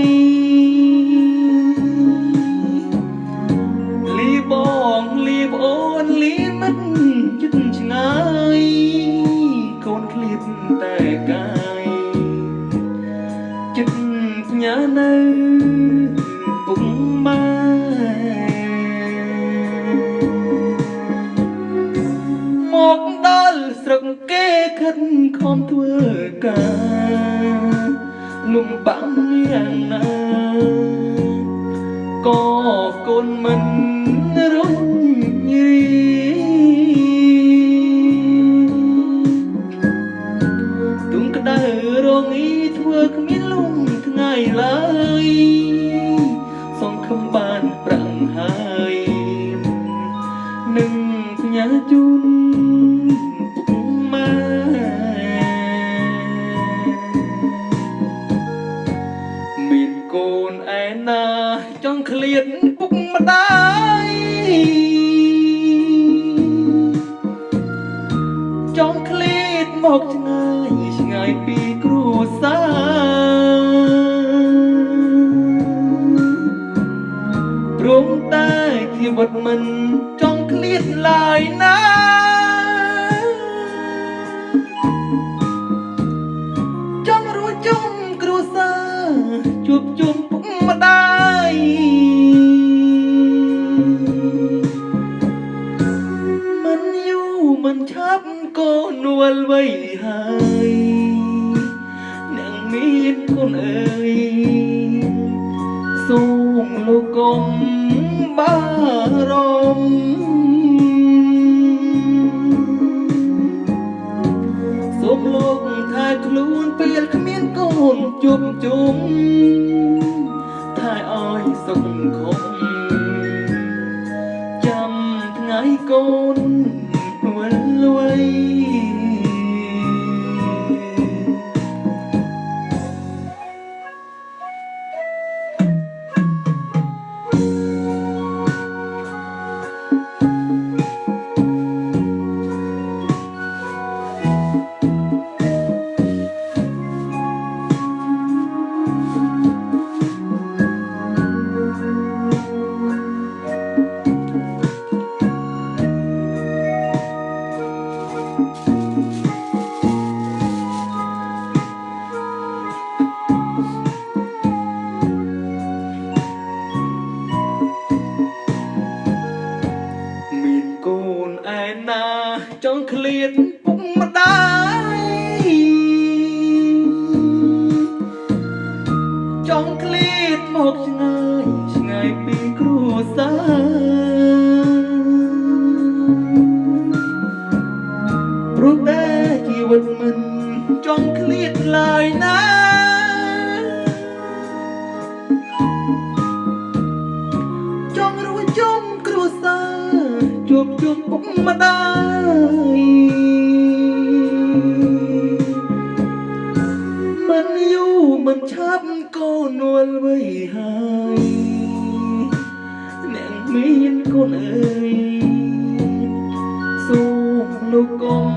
យលីបងលីប្អូនលីមិត្តជិតឆ្ងាយកូនឃ្លៀតតែកាយចិត្តញ៉ានៅពុកម៉ែមកដល់ស្រុកគេខិតខំធ្វើការលំបាំងយ៉ាងណាក៏កូនមិនរុញរីទុំក្តៅរងីធ្វើគ្មានលំថ្ងៃឡើយសង្ឃឹមបានប្រាំងហើយនឹងផ្ញើជូនពុកម៉ែមានកូនឯណាចង់ឃ្លាតពុកម្ដាយចង់ឃ្លាតមកឆ្ងាយឆ្ងាយពីគ្រួសារព្រមតែជីវិតមិនចង់ឃ្លាតឡើយណាចង់រួចជុំគ្រួសារជួបជុំពុកម្ដាយមិនយូរមិនឆាប់ក៏នួលវ័យហើយអ្នកមានកូនអើយសូមលោកកុំបារម្ភសូមលោកថែខ្លួនពេលគ្មានកូនជួបជុំថែឲ្យសុខខុសចាំថ្ងៃកូនវិលវ័យចង់ឃ្លាតពុកម្ដាយចង់ឃ្លាតមកឆ្ងាយឆ្ងាយពីគ្រួសារព្រោះតែជីវិតមិនចង់ឃ្លាតឡើយណាចង់រួចជុំគ្រួសារជួបជុំពុកម្ដាយមិនយូរមិនឆាប់ក៏នួលវ័យហើយអ្នកមានកូនអើយសូមលោកកុំ